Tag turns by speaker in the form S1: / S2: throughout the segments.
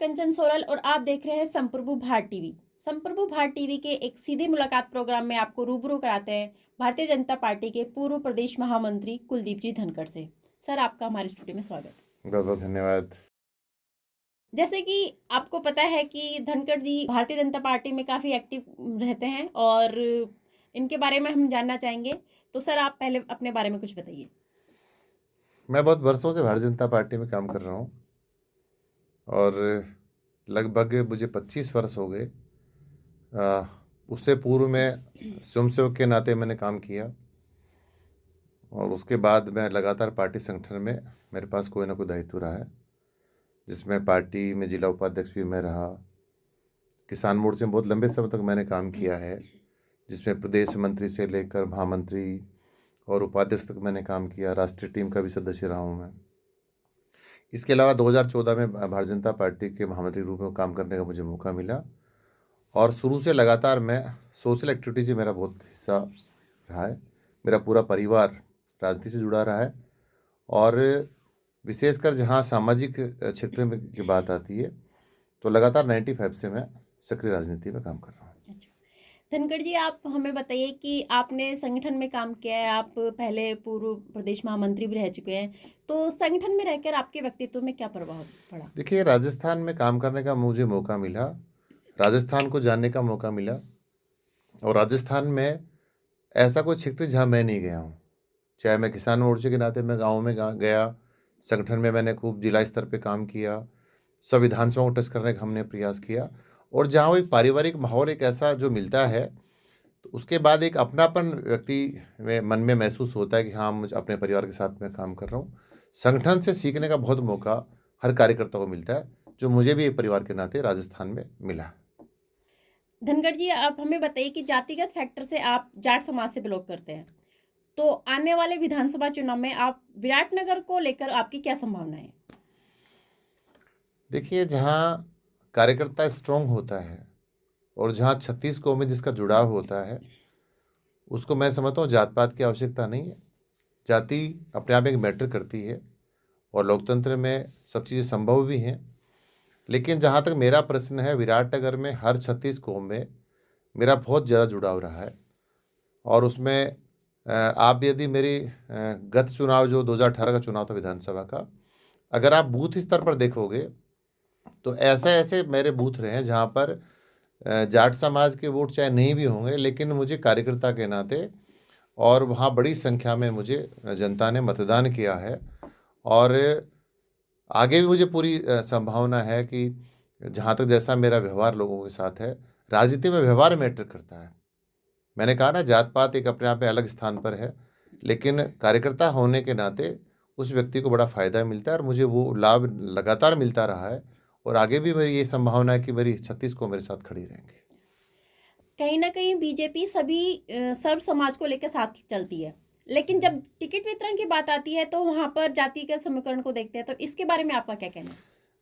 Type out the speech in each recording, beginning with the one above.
S1: कंचन सोरल और आप देख रहे हैं संप्रभु भारत टीवी। संप्रभु भारत टीवी के एक सीधी मुलाकात प्रोग्राम में आपको रूबरू कराते हैं भारतीय जनता पार्टी के पूर्व प्रदेश महामंत्री कुलदीप जी धनखड़ से। सर, आपका हमारे स्टूडियो में स्वागत।
S2: बहुत बहुत धन्यवाद।
S1: जैसे कि आपको पता है कि धनखड़ जी भारतीय जनता पार्टी में काफ़ी एक्टिव रहते हैं और इनके बारे में हम जानना चाहेंगे। तो सर, आप पहले अपने बारे में कुछ बताइए।
S2: मैं बहुत वर्षों से भारतीय जनता पार्टी में काम कर रहा हूँ और लगभग मुझे 25 वर्ष हो गए। उससे पूर्व में स्वयंसेवक के नाते मैंने काम किया और उसके बाद मैं लगातार पार्टी संगठन में मेरे पास कोई ना कोई दायित्व रहा है, जिसमें पार्टी में जिला उपाध्यक्ष भी मैं रहा। किसान मोर्चे में बहुत लंबे समय तक मैंने काम किया है, जिसमें प्रदेश मंत्री से लेकर महामंत्री और उपाध्यक्ष तक मैंने काम किया। राष्ट्रीय टीम का भी सदस्य रहा हूँ मैं। इसके अलावा 2014 में भारतीय जनता पार्टी के महामंत्री रूप में काम करने का मुझे मौका मिला और शुरू से लगातार मैं सोशल एक्टिविटी से मेरा बहुत हिस्सा रहा है। मेरा पूरा परिवार राजनीति से जुड़ा रहा है और विशेषकर जहाँ सामाजिक क्षेत्र में की बात आती है तो लगातार 95 से मैं सक्रिय राजनीति में काम कर रहा हूँ।
S1: धनखड़ जी, आप हमें बताइए कि आपने संगठन में काम किया है, आप पहले पूर्व प्रदेश महामंत्री भी रह चुके हैं, तो संगठन में रहकर आपके व्यक्तित्व में क्या प्रभाव पड़ा?
S2: देखिए, राजस्थान में काम करने का मुझे मौका मिला, राजस्थान को जानने का मौका मिला और राजस्थान में ऐसा कोई क्षेत्र जहाँ मैं नहीं गया हूँ। चाहे मैं किसान मोर्चे के नाते मैं गाँव में गया, संगठन में मैंने खूब जिला स्तर पे काम किया, संविधान सभा को टच करने का हमने प्रयास किया और जहाँ वो एक पारिवारिक माहौल एक ऐसा जो मिलता है तो उसके बाद एक अपनापन व्यक्ति में मन में महसूस होता है कि हाँ, मुझे अपने परिवार के साथ में काम कर रहा हूँ। संगठन से सीखने का बहुत मौका हर कार्यकर्ता को मिलता है, जो मुझे भी एक परिवार के नाते राजस्थान में मिला।
S1: धनखड़ जी, आप हमें बताइए कि जातिगत फैक्टर से आप जाट समाज से बिलोंग करते हैं, तो आने वाले विधानसभा चुनाव में आप विराटनगर को लेकर आपकी क्या संभावना है?
S2: देखिए, जहाँ कार्यकर्ता स्ट्रांग होता है और जहाँ 36 कौमें जिसका जुड़ाव होता है, उसको मैं समझता हूँ जात पात की आवश्यकता नहीं है। जाति अपने आप एक मैटर करती है और लोकतंत्र में सब चीज़ें संभव भी हैं। लेकिन जहाँ तक मेरा प्रश्न है, विराटनगर में हर 36 कौम में मेरा बहुत ज़्यादा जुड़ाव रहा है और उसमें आप यदि मेरी गत चुनाव जो 2018 का चुनाव था विधानसभा का, अगर आप बूथ स्तर पर देखोगे तो ऐसे ऐसे मेरे बूथ रहे हैं जहाँ पर जाट समाज के वोट चाहे नहीं भी होंगे, लेकिन मुझे कार्यकर्ता के नाते और वहाँ बड़ी संख्या में मुझे जनता ने मतदान किया है और आगे भी मुझे पूरी संभावना है कि जहाँ तक जैसा मेरा व्यवहार लोगों के साथ है, राजनीति में व्यवहार मैटर करता है। मैंने कहा ना, जात पात एक अपने आप में अलग स्थान पर है, लेकिन कार्यकर्ता होने के नाते उस व्यक्ति को बड़ा फ़ायदा मिलता है और मुझे वो लाभ लगातार मिलता रहा है और आगे भी मेरी ये संभावना है कि मेरी 36 को मेरे साथ खड़ी रहेंगे।
S1: कहीं ना कहीं बीजेपी सभी सर्व समाज को लेकर साथ चलती है, लेकिन जब टिकट वितरण की बात आती है तो वहां पर जाति के समीकरण को देखते हैं, तो इसके बारे में आपका क्या कहना है?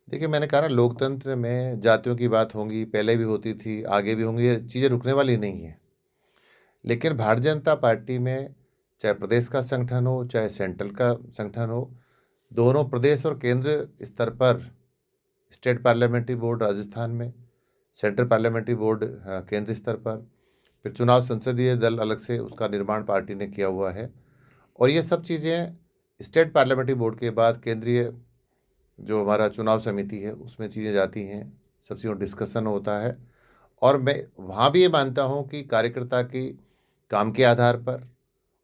S2: देखिए, मैंने कहा ना, लोकतंत्र में जातियों की बात होंगी, पहले भी होती थी, आगे भी होंगी, ये चीज़ें रुकने वाली नहीं है। लेकिन भारतीय जनता पार्टी में चाहे प्रदेश का संगठन हो चाहे सेंट्रल का संगठन हो, दोनों प्रदेश और केंद्र स्तर पर स्टेट पार्लियामेंट्री बोर्ड राजस्थान में, सेंट्रल पार्लियामेंट्री बोर्ड केंद्र स्तर पर, फिर चुनाव संसदीय दल अलग से उसका निर्माण पार्टी ने किया हुआ है और ये सब चीज़ें स्टेट पार्लियामेंट्री बोर्ड के बाद केंद्रीय जो हमारा चुनाव समिति है उसमें चीज़ें जाती हैं, सब चीज़ों डिस्कशन होता है और मैं वहाँ भी ये मानता हूँ कि कार्यकर्ता की काम के आधार पर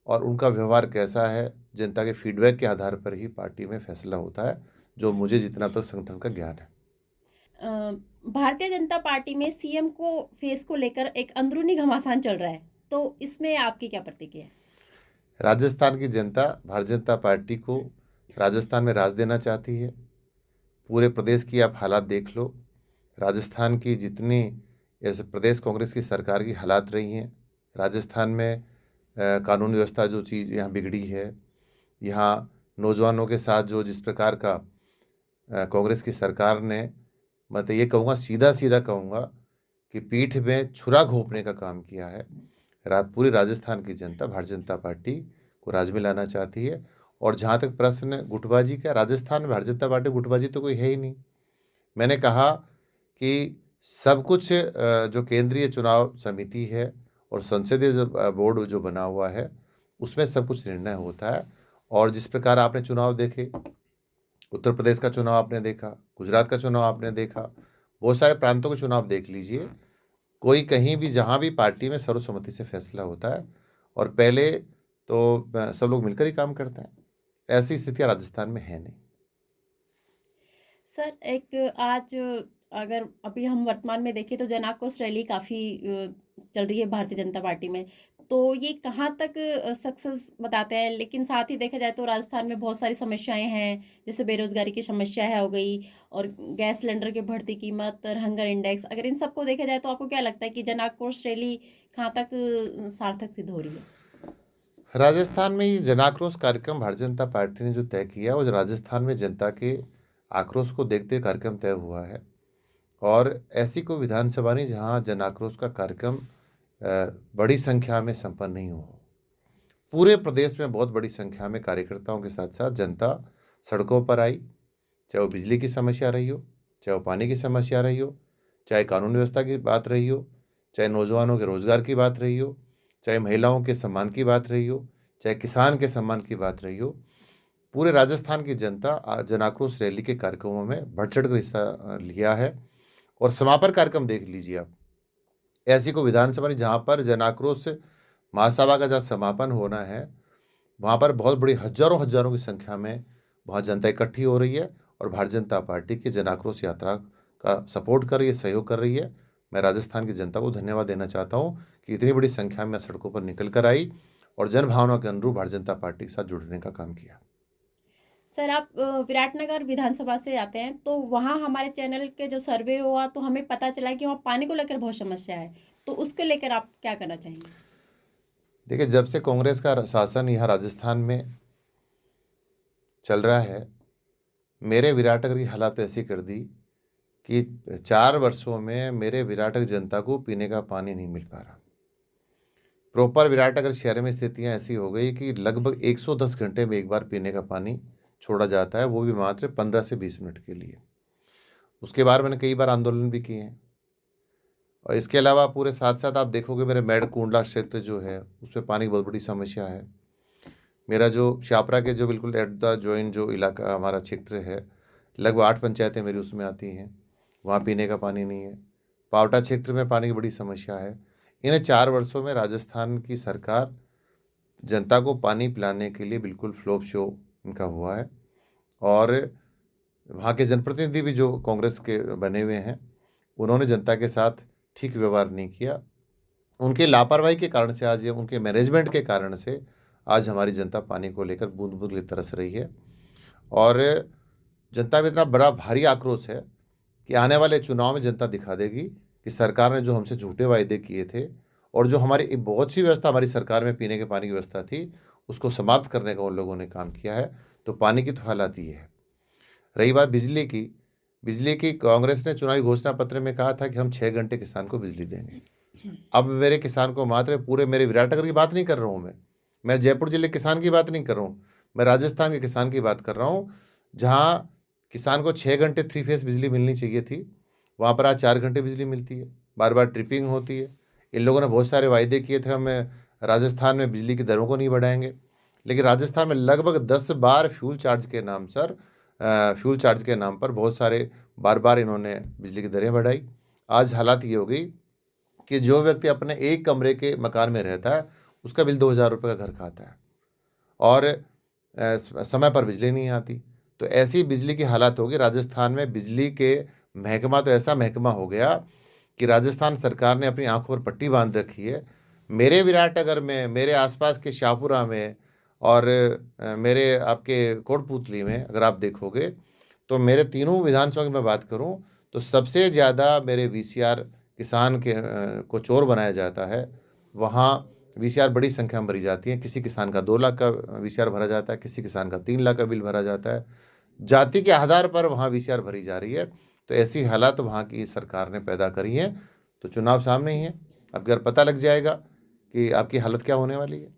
S2: और उनका व्यवहार कैसा है, जनता के फीडबैक के आधार पर ही पार्टी में फैसला होता है, जो मुझे जितना तक संगठन का ज्ञान है।
S1: भारतीय जनता पार्टी में सीएम को फेस को लेकर एक अंदरूनी घमासान चल रहा है, तो इसमें आपकी क्या प्रतिक्रिया है?
S2: राजस्थान की जनता भारतीय जनता पार्टी को राजस्थान में राज देना चाहती है। पूरे प्रदेश की आप हालात देख लो, राजस्थान की जितनी ऐसे प्रदेश कांग्रेस की सरकार की हालात रही हैं, राजस्थान में कानून व्यवस्था जो चीज़ यहाँ बिगड़ी है, यहाँ नौजवानों के साथ जो जिस प्रकार का कांग्रेस की सरकार ने, मैं तो ये कहूँगा, सीधा सीधा कहूँगा कि पीठ में छुरा घोंपने का काम किया है। पूरी राजस्थान की जनता भारतीय जनता पार्टी को राज में लाना चाहती है और जहाँ तक प्रश्न गुटबाजी का, राजस्थान में भारतीय जनता पार्टी गुटबाजी तो कोई है ही नहीं। मैंने कहा कि सब कुछ जो केंद्रीय चुनाव समिति है और संसदीय बोर्ड जो बना हुआ है उसमें सब कुछ निर्णय होता है। और जिस प्रकार आपने चुनाव देखे, उत्तर प्रदेश का चुनाव आपने देखा, गुजरात का चुनाव आपने देखा, बहुत सारे प्रांतों के चुनाव देख लीजिए, कोई कहीं भी जहाँ भी पार्टी में सर्वसम्मति से फैसला होता है और पहले तो सब लोग मिलकर ही काम करते हैं। ऐसी स्थितियाँ राजस्थान में है नहीं।
S1: सर एक आज अगर अभी हम वर्तमान में देखें तो जन आक्रोश रैली काफ़ी चल रही है भारतीय जनता पार्टी में, तो ये कहाँ तक सक्सेस बताते हैं। लेकिन साथ ही देखा जाए तो राजस्थान में बहुत सारी समस्याएं हैं, जैसे बेरोजगारी की समस्या है हो गई, और गैस सिलेंडर की बढ़ती कीमत और हंगर इंडेक्स। अगर इन सबको देखा जाए तो आपको क्या लगता है कि जन आक्रोश रैली कहाँ तक सार्थक सिद्ध हो रही है?
S2: राजस्थान में ये जन आक्रोश कार्यक्रम भारतीय जनता पार्टी ने जो तय किया वो राजस्थान में जनता के आक्रोश को देखते हुए कार्यक्रम तय हुआ है। और ऐसी कोई विधानसभा नहीं जहाँ जन आक्रोश का कार्यक्रम बड़ी संख्या में संपन्न नहीं हो। पूरे प्रदेश में बहुत बड़ी संख्या में कार्यकर्ताओं के साथ साथ जनता सड़कों पर आई, चाहे वो बिजली की समस्या रही हो, चाहे वो पानी की समस्या रही हो, चाहे कानून व्यवस्था की बात रही हो, चाहे नौजवानों के रोजगार की बात रही हो, चाहे महिलाओं के सम्मान की बात रही हो, चाहे किसान के सम्मान की बात रही हो। पूरे राजस्थान की जनता जन आक्रोश रैली के कार्यक्रमों में बढ़ चढ़ कर हिस्सा लिया है। और समापन कार्यक्रम देख लीजिए आप, ऐसी कोई विधानसभा नहीं जहाँ पर जन आक्रोश महासभा का जहाँ समापन होना है वहाँ पर बहुत बड़ी हजारों हजारों की संख्या में वहाँ जनता इकट्ठी हो रही है और भारतीय जनता पार्टी की जन आक्रोश यात्रा का सपोर्ट कर रही है, सहयोग कर रही है। मैं राजस्थान की जनता को धन्यवाद देना चाहता हूँ कि इतनी बड़ी संख्या में सड़कों पर निकल कर आई और जन भावना के अनुरूप भारतीय जनता पार्टी के साथ जुड़ने का काम किया।
S1: सर आप विराटनगर विधानसभा से आते हैं, तो वहाँ हमारे चैनल के जो सर्वे हुआ तो हमें पता चला कि वहाँ पानी को लेकर बहुत समस्या है, तो उसको लेकर आप क्या करना चाहेंगे?
S2: देखिए, जब से कांग्रेस का शासन यहाँ राजस्थान में चल रहा है, मेरे विराटनगर की हालत ऐसी कर दी कि 4 वर्षों में मेरे विराटनगर जनता को पीने का पानी नहीं मिल पा रहा। प्रॉपर विराटनगर शहर में स्थितियाँ ऐसी हो गई कि लगभग 110 घंटे में एक बार पीने का पानी छोड़ा जाता है, वो भी मात्र 15 से 20 मिनट के लिए। उसके बाद मैंने कई बार आंदोलन भी किए हैं। और इसके अलावा पूरे साथ साथ आप देखोगे मेरे मेडकुंडला क्षेत्र जो है उसमें पानी की बहुत बड़ी समस्या है। मेरा जो शापरा के जो बिल्कुल एट द जॉइंट जो इलाका हमारा क्षेत्र है, लगभग 8 पंचायतें मेरी उसमें आती हैं, वहाँ पीने का पानी नहीं है। पावटा क्षेत्र में पानी की बड़ी समस्या है। इन 4 वर्षों में राजस्थान की सरकार जनता को पानी पिलाने के लिए बिल्कुल फ्लॉप शो इनका हुआ है। और वहाँ के जनप्रतिनिधि भी जो कांग्रेस के बने हुए हैं उन्होंने जनता के साथ ठीक व्यवहार नहीं किया। उनके लापरवाही के कारण से आज ये उनके मैनेजमेंट के कारण से आज हमारी जनता पानी को लेकर बूंद बूंद के लिए तरस रही है। और जनता में इतना बड़ा भारी आक्रोश है कि आने वाले चुनाव में जनता दिखा देगी कि सरकार ने जो हमसे झूठे वायदे किए थे और जो हमारी एक बहुत सी व्यवस्था हमारी सरकार में पीने के पानी की व्यवस्था थी उसको समाप्त करने का उन लोगों ने काम किया है। तो पानी की तो हालत ही है। रही बात बिजली की कांग्रेस ने चुनावी घोषणा पत्र में कहा था कि हम 6 घंटे किसान को बिजली देंगे। अब मेरे किसान को मात्र पूरे मेरे विराटनगर की बात नहीं कर रहा हूँ, मैं जयपुर जिले के किसान की बात नहीं कर रहा हूँ, मैं राजस्थान के किसान की बात कर रहा हूँ। जहाँ किसान को 6 घंटे 3 फेस बिजली मिलनी चाहिए थी, वहाँ पर आज 4 घंटे बिजली मिलती है, बार बार ट्रिपिंग होती है। इन लोगों ने बहुत सारे वायदे किए थे, हमें राजस्थान में बिजली की दरों को नहीं बढ़ाएंगे, लेकिन राजस्थान में लगभग 10 बार फ्यूल चार्ज के नाम पर बहुत सारे बार बार इन्होंने बिजली की दरें बढ़ाई। आज हालात ये हो गई कि जो व्यक्ति अपने एक कमरे के मकान में रहता है उसका बिल 2,000 रुपये का घर खाता है और समय पर बिजली नहीं आती। तो ऐसी बिजली की हालत होगी राजस्थान में। बिजली के महकमा तो ऐसा महकमा हो गया कि राजस्थान सरकार ने अपनी आंखों पर पट्टी बांध रखी है। मेरे विराटनगर में, मेरे आसपास के शाहपुरा में और मेरे आपके कोटपुतली में अगर आप देखोगे तो मेरे तीनों विधानसभा की मैं बात करूं तो सबसे ज़्यादा मेरे वीसीआर किसान के को चोर बनाया जाता है। वहाँ वीसीआर बड़ी संख्या में भरी जाती है। किसी किसान का 2 लाख का वीसीआर भरा जाता है, किसी किसान का 3 लाख का बिल भरा जाता है। जाति के आधार पर वहाँ वीसीआर भरी जा रही है। तो ऐसी हालात वहाँ की सरकार ने पैदा करी है। तो चुनाव सामने ही है, अब अगर पता लग जाएगा कि आपकी हालत क्या होने वाली है।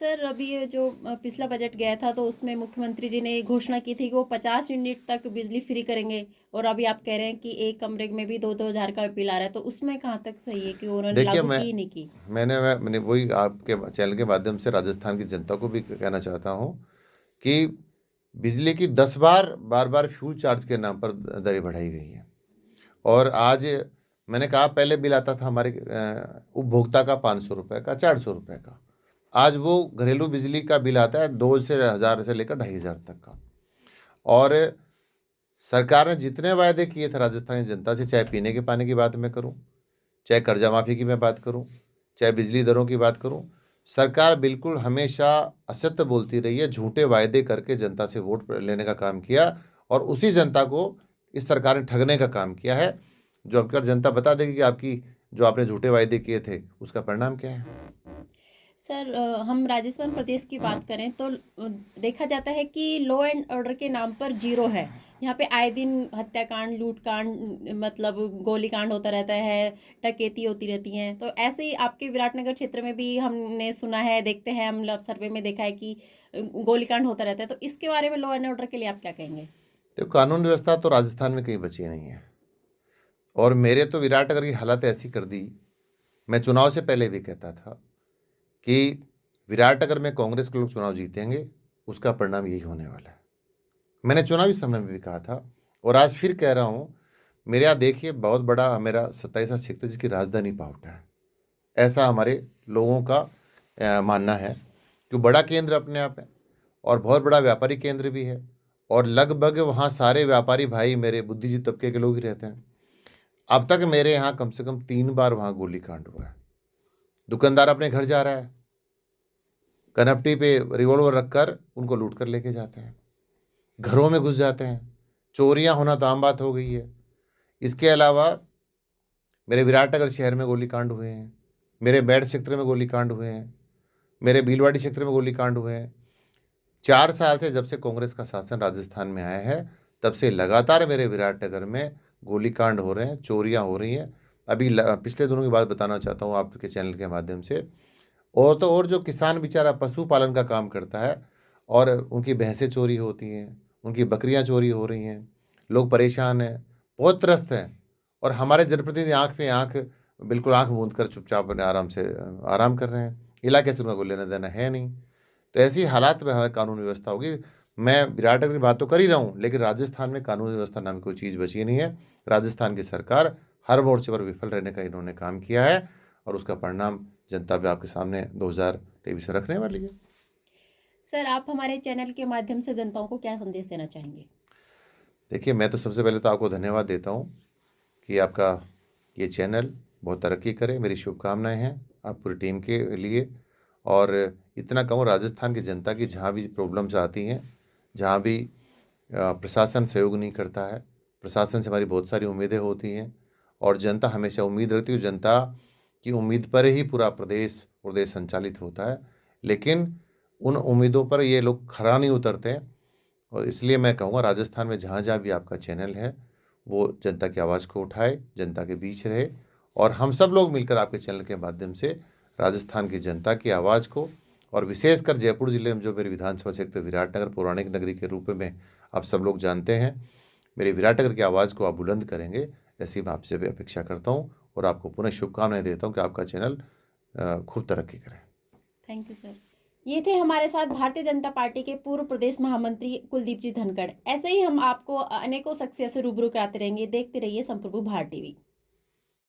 S1: सर अभी ये जो पिछला बजट गया था तो उसमें मुख्यमंत्री जी ने घोषणा की थी कि वो 50 यूनिट तक बिजली फ्री करेंगे, और अभी आप कह रहे हैं कि एक कमरे में भी 2-2 हज़ार का बिल आ रहा है, तो उसमें कहाँ तक सही है कि उन्होंने
S2: देखिए,
S1: लागू की नहीं की?
S2: मैंने वही आपके चैनल के माध्यम से राजस्थान की जनता को भी कहना चाहता हूँ कि बिजली की 10 बार बार फ्यूल चार्ज के नाम पर दरें बढ़ाई गई हैं। और आज मैंने कहा, पहले बिल आता था हमारे उपभोक्ता का 500 रुपये का, 400 रुपये का। आज वो घरेलू बिजली का बिल आता है 2 से 1000 से लेकर 2500 तक का। और सरकार ने जितने वायदे किए थे राजस्थान की जनता से, चाहे पीने के पानी की बात मैं करूं, चाहे कर्जा माफ़ी की मैं बात करूं, चाहे बिजली दरों की बात करूं, सरकार बिल्कुल हमेशा असत्य बोलती रही है, झूठे वायदे करके जनता से वोट लेने का काम किया, और उसी जनता को इस सरकार ने ठगने का काम किया है। जो आपकी जनता बता देगी कि आपकी जो आपने झूठे वायदे किए थे उसका परिणाम क्या है।
S1: सर हम राजस्थान प्रदेश की बात करें तो देखा जाता है कि लॉ एंड ऑर्डर के नाम पर जीरो है। यहाँ पे आए दिन हत्याकांड, लूटकांड, मतलब गोलीकांड होता रहता है, डकैती होती रहती हैं। तो ऐसे ही आपके विराटनगर क्षेत्र में भी हमने सुना है, देखते हैं, हम लोग सर्वे में देखा है कि गोलीकांड होता रहता है। तो इसके बारे में लॉ एंड ऑर्डर के लिए आप क्या कहेंगे?
S2: तो कानून व्यवस्था तो राजस्थान में कहीं बची नहीं है, और मेरे तो विराटनगर की हालत ऐसी कर दी। मैं चुनाव से पहले भी कहता था कि विराटनगर में कांग्रेस के लोग चुनाव जीतेंगे, उसका परिणाम यही होने वाला है। मैंने चुनावी समय में भी कहा था, और आज फिर कह रहा हूँ। मेरे यहाँ देखिए, बहुत बड़ा मेरा 27 क्षेत्र जिसकी राजधानी पावटा है, ऐसा हमारे लोगों का मानना है कि बड़ा केंद्र अपने आप है, और बहुत बड़ा व्यापारी केंद्र भी है, और लगभग वहाँ सारे व्यापारी भाई मेरे बुद्धिजीवी तबके के लोग ही रहते हैं। अब तक मेरे यहाँ कम से कम 3 बार वहाँ गोलीकांड हुआ है। दुकानदार अपने घर जा रहा है, कनपटी पे रिवॉल्वर रखकर उनको लूट कर लेके जाते हैं, घरों में घुस जाते हैं, चोरियां होना तो आम बात हो गई है। इसके अलावा मेरे विराटनगर शहर में गोलीकांड हुए हैं, मेरे मेरठ क्षेत्र में गोलीकांड हुए हैं, मेरे भीलवाड़ी क्षेत्र में गोलीकांड हुए हैं। 4 साल से जब से कांग्रेस का शासन राजस्थान में आया है, तब से लगातार मेरे विराटनगर में गोलीकांड हो रहे हैं, चोरियां हो रही हैं। अभी पिछले दिनों की बात बताना चाहता हूँ आपके चैनल के माध्यम से। और तो और जो किसान बेचारा पशुपालन का काम करता है, और उनकी भैंसें चोरी होती हैं, उनकी बकरियां चोरी हो रही हैं, लोग परेशान हैं, बहुत त्रस्त हैं, और हमारे जनप्रतिनिधि आंख पे आंख, बिल्कुल आंख मूंद कर चुपचाप अपने आराम से आराम कर रहे हैं। इलाके से उनका कोई लेना देना है नहीं। तो ऐसी हालात में हमारी कानून व्यवस्था होगी। मैं विराटनगर की बात तो कर ही रहा हूँ, लेकिन राजस्थान में कानून व्यवस्था नाम की कोई चीज़ बची नहीं है। राजस्थान की सरकार हर मोर्चे पर विफल रहने का इन्होंने काम किया है, और उसका परिणाम जनता भी आपके सामने 2023 में रखने वाली है।
S1: सर आप हमारे चैनल के माध्यम से जनताओं को क्या संदेश देना चाहेंगे?
S2: देखिए, मैं तो सबसे पहले तो आपको धन्यवाद देता हूँ कि आपका ये चैनल बहुत तरक्की करे। मेरी शुभकामनाएं हैं आप पूरी टीम के लिए। और इतना कहूँ, राजस्थान की जनता की जहाँ भी प्रॉब्लम्स आती हैं, जहाँ भी प्रशासन सहयोग नहीं करता है, प्रशासन से हमारी बहुत सारी उम्मीदें होती हैं, और जनता हमेशा उम्मीद रखती है। जनता की उम्मीद पर ही पूरा प्रदेश संचालित होता है, लेकिन उन उम्मीदों पर ये लोग खरा नहीं उतरते हैं। और इसलिए मैं कहूँगा, राजस्थान में जहाँ जहाँ भी आपका चैनल है, वो जनता की आवाज़ को उठाए, जनता के बीच रहे, और हम सब लोग मिलकर आपके चैनल के माध्यम से राजस्थान की जनता की आवाज़ को, और विशेषकर जयपुर जिले में जो मेरी विधानसभा क्षेत्र विराटनगर पौराणिक नगरी के रूप में आप सब लोग जानते हैं, मेरे विराटनगर की आवाज़ को आप बुलंद करेंगे, ऐसी मैं आपसे भी अपेक्षा करता हूँ, और आपको पुनः शुभकामनाएं देता हूँ कि आपका चैनल खूब तरक्की करे।
S1: Thank you sir. ये थे हमारे साथ भारतीय जनता पार्टी के पूर्व प्रदेश महामंत्री कुलदीप जी धनखड़। ऐसे ही हम आपको अनेकों शख्सियत से रूबरू कराते रहेंगे। देखते रहिए संप्रभु भारत टीवी।